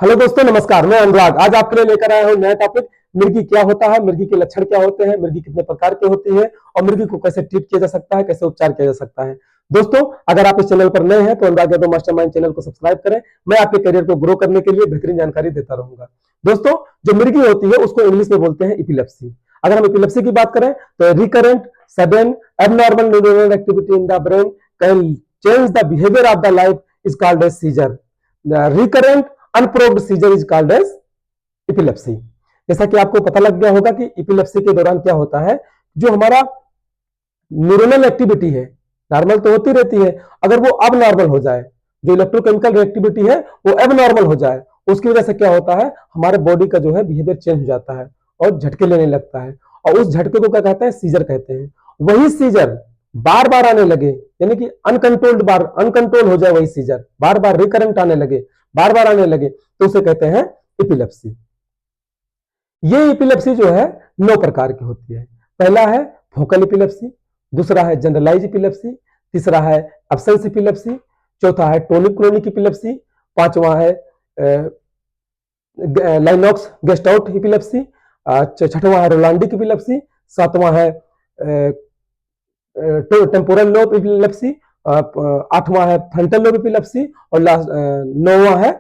Hello दोस्तों, नमस्कार। मैं अनुराग आज आपके लिए लेकर आया हूं नया टॉपिक। मिर्गी क्या होता है, मिर्गी के लक्षण क्या होते हैं, मिर्गी कितने प्रकार की होती है और मिर्गी को कैसे ट्रीट किया जा सकता है, कैसे उपचार किया जा सकता है। दोस्तों, अगर आप इस चैनल पर नए हैं तो अनुराग यादव मास्टरमाइंड चैनल को सब्सक्राइब करें। मैं आपके करियर को ग्रो करने के लिए बेहतरीन जानकारी देता रहूंगा। दोस्तों, जो मिर्गी होती है उसको इंग्लिश में बोलते हैं इपिलेप्सी। अगर हम इपिलेप्सी की बात करें तो recurrent sudden abnormal neuronal activity in the brain can change the behaviour of the life is called as seizure. Recurrent unprovoked seizure is called as epilepsy. जैसा कि आपको पता लग गया होगा कि इपिलेप्सी के दौरान क्या होता है, जो हमारा न्यूरोनल एक्टिविटी है नॉर्मल तो होती रहती है, अगर वो अब नॉर्मल हो जाए, जो इलेक्ट्रोकेमिकल एक्टिविटी है वो अब नॉर्मल हो जाए, उसकी वजह से क्या होता है, हमारे बॉडी का जो है बिहेवियर चेंज हो जाता है और झटके लेने लगता है, और उस झटके को क्या कहते हैं, सीजर कहते हैं। वही सीजर बार बार आने लगे, यानी कि अनकंट्रोल हो जाए, वही सीजर बार बार रिकरेंट आने लगे, बार बार आने लगे, तो उसे कहते हैं इपिलेप्सी। ये इपिलेप्सी जो है 9 प्रकार की होती है। पहला है फोकल इपिलेप्सी, दूसरा है जनरलाइज इपिलेप्सी, तीसरा है एब्सेंस इपिलेप्सी, चौथा है टोनिक क्लोनिक इपिलेप्सी, पांचवा है लाइनॉक्स गेस्ट आउट इपिलेप्सी, छठवां है रोलांडिक इपिलेप्सी, सातवां है टेम्पोरल लोब इपिलेप्सी, आठवां है फ्रंटल लोब इपिलेप्सी और नौवां है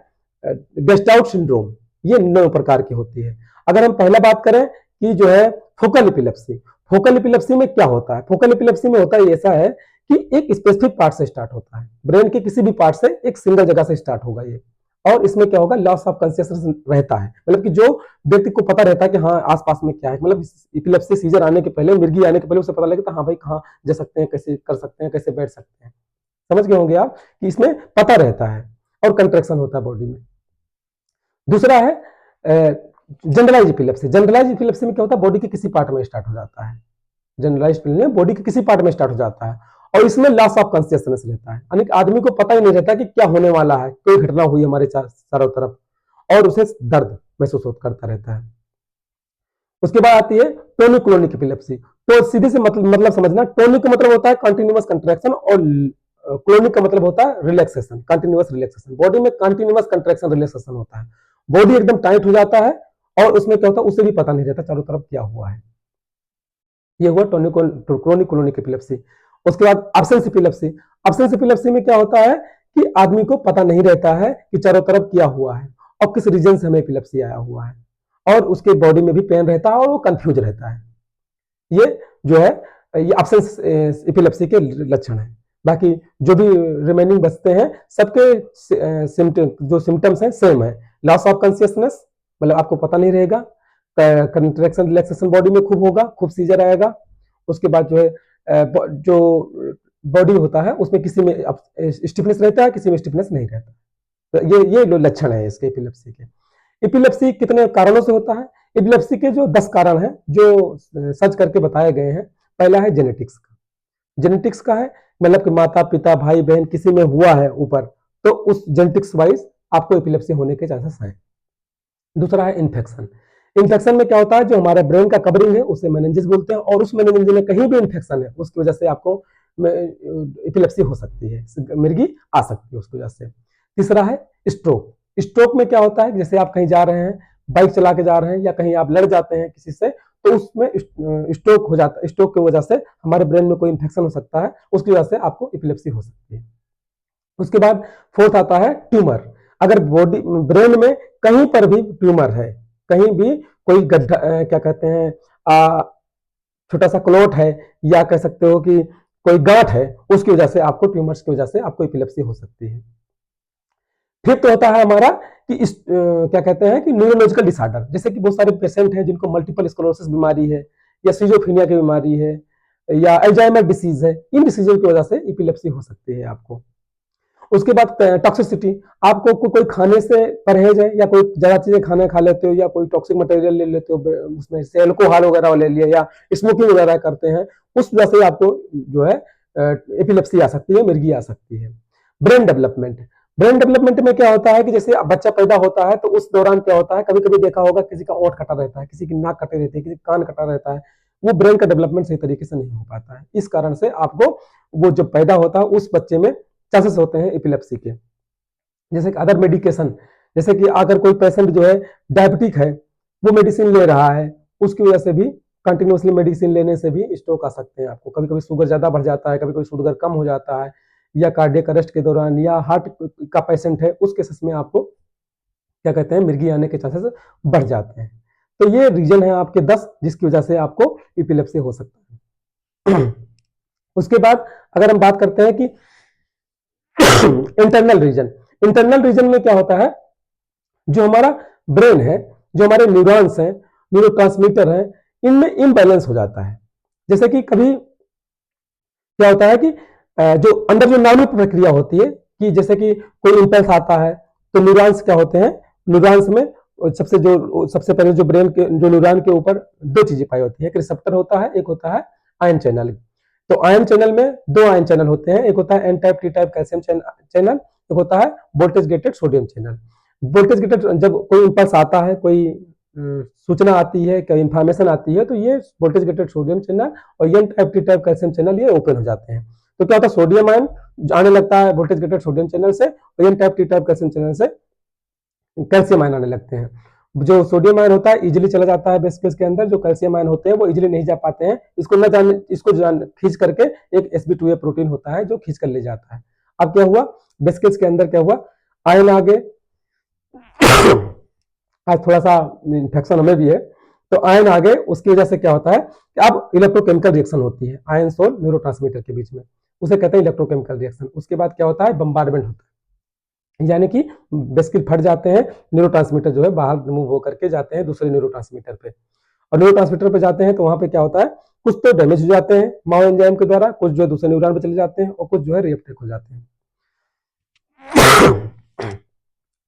गेस्ट आउट सिंड्रोम। ये 9 प्रकार की होती है। अगर हम पहला बात करें कि जो है फोकल इपिलेप्सी, फोकल इपिलेप्सी में क्या होता है, फोकल इपिलेप्सी में होता है ऐसा है कि एक स्पेसिफिक पार्ट से स्टार्ट होता है, ब्रेन के किसी भी पार्ट से, एक सिंगल जगह से स्टार्ट होगा ये, और इसमें क्या होगा, लॉस ऑफ कॉन्शियसनेस रहता है, मतलब कि जो व्यक्ति को पता रहता है कि हाँ आसपास में क्या है, मतलब इपिलेप्सी सीजर आने के पहले, मिर्गी आने के पहले उसे पता लगता है हाँ भाई कहाँ जा सकते हैं, कैसे कर सकते हैं, कैसे बैठ सकते हैं। समझ गए होंगे आप कि इसमें पता रहता है और कंट्रैक्शन होता है बॉडी में। दूसरा है जनरलाइज इपिलेप्सी। जनरलाइज इपिलेप्सी में क्या होता है, बॉडी के किसी पार्ट में स्टार्ट हो जाता है, जनरलाइज में बॉडी के किसी पार्ट में स्टार्ट हो जाता है, और इसमें लॉस ऑफ कॉन्शियसनेस रहता है, यानी आदमी को पता ही नहीं रहता कि क्या होने वाला है, कोई घटना हुई हमारे चारों तरफ, और उसे दर्द महसूस करता रहता है। उसके बाद आती है टोनिक क्लोनिक इपिलेप्सी। तो सीधे से मतलब समझना, टोनिक का मतलब होता है कंटिन्यूअस कंट्रैक्शन और क्लोनिक का मतलब होता है रिलैक्सेशन, कंटिन्यूअस रिलैक्सेशन। बॉडी में कंटिन्यूअस कंट्रैक्शन रिलैक्सेशन होता है, बॉडी एकदम टाइट हो जाता है और उसमें क्या होता है, उसे भी पता नहीं रहता चारों तरफ क्या हुआ है। ये हुआ क्रोनिक क्लोनिक एपिलेप्सी। उसके बाद एब्सेंस एपिलेप्सी। एब्सेंस एपिलेप्सी में क्या होता है कि आदमी को पता नहीं रहता है कि चारों तरफ क्या हुआ है और किस रीजन से हमें एपिलेप्सी आया हुआ है, और उसके बॉडी में भी पेन रहता है और वो कंफ्यूज रहता है। ये जो है ये एब्सेंस एपिलेप्सी के लक्षण है। बाकी जो भी रिमेनिंग बचते हैं सबके जो सिम्टम्स हैं सेम है। लॉस ऑफ कॉन्शियसनेस, मतलब आपको पता नहीं रहेगा, कंट्रैक्शन रिलैक्सेशन बॉडी में खूब होगा, खूब सीजर आएगा। उसके बाद जो है जो बॉडी होता है उसमें किसी में स्टिफनेस रहता है, किसी में स्टिफनेस नहीं रहता। तो ये लक्षण है इसके एपिलेप्सी के। एपिलेप्सी कितने कारणों से होता है, एपिलेप्सी के जो 10 कारण हैं जो सर्च करके बताए गए हैं। पहला है जेनेटिक्स का, जेनेटिक्स का है मतलब कि माता पिता भाई बहन किसी में हुआ है ऊपर, तो उस जेनेटिक्स वाइज आपको एपिलेप्सी होने के चांसेस हैं। दूसरा है इन्फेक्शन। इन्फेक्शन में क्या होता है, जो हमारे ब्रेन का कवरिंग है उसे मेनिंजेस बोलते हैं, और उस मेनिंजेस में कहीं भी इन्फेक्शन है उसकी वजह से आपको एपिलेप्सी हो सकती है, मिर्गी आ सकती है उसकी वजह से। तीसरा है स्ट्रोक। स्ट्रोक में क्या होता है, जैसे आप कहीं जा रहे हैं, बाइक चला के जा रहे हैं या कहीं आप लड़ जाते हैं किसी से, तो उसमें स्ट्रोक हो जाता है, स्ट्रोक की वजह से हमारे ब्रेन में कोई इन्फेक्शन हो सकता है, उसकी वजह से आपको एपिलेप्सी हो सकती है। उसके बाद फोर्थ आता है ट्यूमर। अगर बॉडी ब्रेन में कहीं पर भी ट्यूमर है, कहीं भी कोई गड्ढा क्या कहते हैं छोटा सा क्लोट है, या कह सकते हो कि कोई गांठ है, उसकी वजह से आपको, ट्यूमर्स की वजह से आपको एपिलेप्सी हो सकती है। फिर तो होता है हमारा कि क्या कहते हैं कि न्यूरोलॉजिकल डिसऑर्डर, जैसे कि बहुत सारे पेशेंट हैं जिनको मल्टीपल स्क्लेरोसिस बीमारी है, या सिजोफ्रेनिया की बीमारी है, या अल्जाइमर डिसीज है, इन डिसीजों की वजह से एपिलेप्सी हो सकती है आपको। उसके बाद टॉक्सिसिटी, आपको कोई खाने से परहेज है, या कोई ज्यादा चीजें खाना खा लेते हो, या कोई टॉक्सिक मटेरियल ले लेते हो, उसमें से अल्कोहल वगैरह ले लिया, या स्मोकिंग वगैरह करते हैं, उस वजह से आपको जो है एपिलेप्सी आ सकती है, मिर्गी आ सकती है। Brain development. ब्रेन डेवलपमेंट में क्या होता है कि जैसे बच्चा पैदा होता है तो उस दौरान क्या होता है, कभी कभी देखा होगा किसी का ओंठ कटा रहता है, किसी की नाक कटी रहती है, किसी का कान कटा रहता है, वो ब्रेन का डेवलपमेंट सही तरीके से नहीं हो पाता है। इस कारण से आपको वो जो पैदा होता है उस बच्चे में चांसेस होते हैं एपिलेप्सी के। जैसे कि अदर मेडिकेशन, जैसे कि अगर कोई पेशेंट जो है डायबिटिक है, वो मेडिसिन ले रहा है, उसकी वजह से भी कंटिन्यूसली मेडिसिन लेने से भी स्ट्रोक आ सकते हैं आपको। कभी कभी शुगर ज्यादा बढ़ जाता है, कभी कभी शुगर कम हो जाता है, या कार्डियक अरेस्ट के दौरान, या हार्ट का पेशेंट है, उस केसेस में आपको क्या कहते हैं, मिर्गी आने के चांसेस बढ़ जाते हैं। तो ये रीजन है आपके 10 जिसकी वजह से आपको इपिलेप्सी हो सकता है। उसके बाद अगर हम बात करते हैं कि इंटरनल रीजन में क्या होता है, जो हमारा ब्रेन है, जो हमारे न्यूरॉन्स हैं, न्यूरोट्रांसमीटर हैं, इनमें इम्बैलेंस हो जाता है। जैसे कि कभी क्या होता है कि जो अंदर जो नाड़ी प्रक्रिया होती है, कि जैसे कि कोई इंपल्स आता है तो न्यूरॉन्स क्या होते हैं, न्यूरॉन्स में सबसे पहले जो ब्रेन के जो न्यूरॉन के ऊपर दो चीजें पाई होती है, एक रिसेप्टर होता है, एक होता है आयन चैनल। तो आयन चैनल में दो आयन चैनल होते हैं, एक होता है N type T type calcium channel, एक होता है voltage gated sodium channel. Voltage gated, जब कोई इंपल्स आता है, कोई सूचना आती है, कोई इंफॉर्मेशन आती है, तो ये वोल्टेज गेटेड सोडियम चैनल और N type T type calcium channel ये ओपन हो जाते हैं। तो क्या होता है, सोडियम आयन आने लगता है वोल्टेज गेटेड सोडियम चैनल से, और N type T type calcium channel से कैल्शियम आयन आने लगते हैं। जो सोडियम आयन होता है इजिली चला जाता है वेसिकल्स के अंदर, जो कैल्शियम आयन होते हैं वो इजिली नहीं जा पाते हैं, इसको खींच करके एक Sp2A प्रोटीन होता है जो खींच कर ले जाता है। अब क्या हुआ, वेसिकल्स के अंदर क्या हुआ, आयन आ गए। आज थोड़ा सा इन्फेक्शन हमें भी है, तो आयन आ गए, उसकी वजह से क्या होता है कि अब इलेक्ट्रोकेमिकल रिएक्शन होती है आयन और न्यूरोट्रांसमीटर के बीच में, उसे कहते हैं इलेक्ट्रोकेमिकल रिएक्शन। उसके बाद क्या होता है, बम्बार्डमेंट होता है, यानी कि वेसिकल फट जाते हैं, न्यूरोट्रांसमीटर जो है बाहर रिमूव होकर के जाते हैं दूसरे न्यूरोट्रांसमीटर पे, और न्यूरोट्रांसमीटर पे जाते हैं तो वहां पे क्या होता है, कुछ तो डैमेज हो जाते हैं माओ एंजाइम के द्वारा, कुछ जो है दूसरे न्यूरॉन पे चले जाते हैं, और कुछ जो है रीअपटेक हो जाते हैं।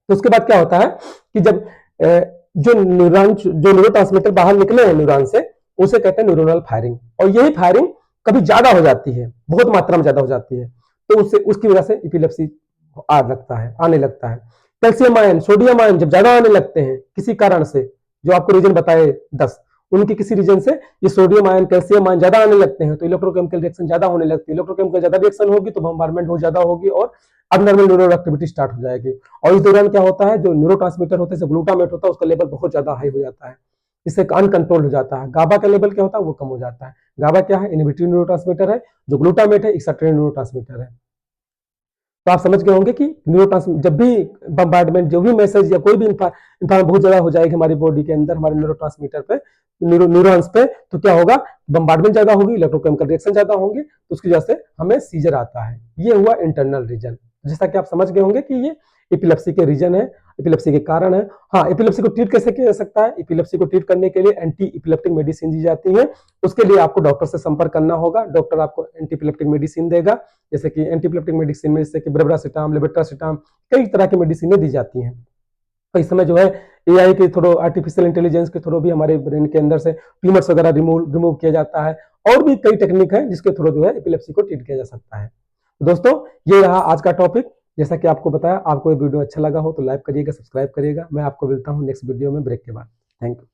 तो उसके बाद क्या होता है कि जब जो न्यूरोट्रांसमीटर बाहर निकले हैं न्यूरॉन से, उसे कहते हैं न्यूरोनल फायरिंग, और यही फायरिंग कभी ज्यादा हो जाती है, बहुत मात्रा में ज्यादा हो जाती है, तो उसकी वजह से इपिलेप्सी आने लगता है। कैल्शियम आयन, सोडियम आयन जब ज्यादा आने लगते हैं किसी कारण से, जो आपको रीजन बताए 10, उनके किसी रीजन से ये सोडियम आयन कैल्शियम आयन ज्यादा आने लगते हैं, तो इलेक्ट्रोकेमिकल रिएक्शन ज्यादा होने लगती है। इलेक्ट्रोकेमिकल ज्यादा रिएक्शन होगी तो बम्बार्डमेंट बहुत ज्यादा होगी और अबनॉर्मल न्यूरल एक्टिविटी स्टार्ट हो जाएगी। और इस दौरान क्या होता है, जो न्यूरोट्रांसमीटर होते हैं, ग्लूटामेट होता है, उसका लेवल बहुत ज्यादा हाई हो जाता है, इससे अनकंट्रोल हो जाता है। गाबा का लेवल क्या होता है, वो कम हो जाता है। गाबा क्या है, इनहिबिटरी न्यूरोट्रांसमीटर है, जो ग्लूटामेट है एक्साइटरी न्यूरोट्रांसमीटर है। तो आप समझ गए होंगे कि न्यूरोट्रांसमीटर जब भी बम्बार्डमेंट, जो भी मैसेज या कोई भी इंफॉर्मेशन बहुत ज्यादा हो जाएगी हमारी बॉडी के अंदर, हमारे न्यूरोट्रांसमीटर पे, न्यूरॉन्स पे, तो क्या होगा, बम्बार्डमेंट ज्यादा होगी, इलेक्ट्रोकेमिकल रिएक्शन ज्यादा होंगे, तो उसकी वजह से हमें सीजर आता है। ये हुआ इंटरनल रीजन। जैसा कि आप समझ गए होंगे कि ये एपिलेप्सी के रीजन है, एपिलेप्सी के कारण है। हाँ, एपिलेप्सी को ट्रीट कैसे किया जा सकता है, एपिलेप्सी को ट्रीट करने के लिए एंटी एपिलेप्टिक मेडिसिन दी जाती है। उसके लिए आपको डॉक्टर से संपर्क करना होगा, डॉक्टर आपको एंटी एपिलेप्टिक मेडिसिन देगा, जैसे कि एंटी एपिलेप्टिक मेडिसिन में जैसे कि ब्रेविरासिटाम, लेवेट्रासिटाम, कई तरह की मेडिसिन दी जाती हैं। तो इस समय जो है एआई के थ्रू, आर्टिफिशियल इंटेलिजेंस के थ्रू भी हमारे ब्रेन के अंदर से ट्यूमर्स वगैरह रिमूव किया जाता है, और भी कई टेक्निक है जिसके थ्रू जो है एपिलेप्सी को ट्रीट किया जा सकता है। तो दोस्तों, ये रहा आज का टॉपिक। जैसा कि आपको बताया, आपको ये वीडियो अच्छा लगा हो तो लाइक करिएगा, सब्सक्राइब करिएगा। मैं आपको मिलता हूँ नेक्स्ट वीडियो में ब्रेक के बाद। Thank you.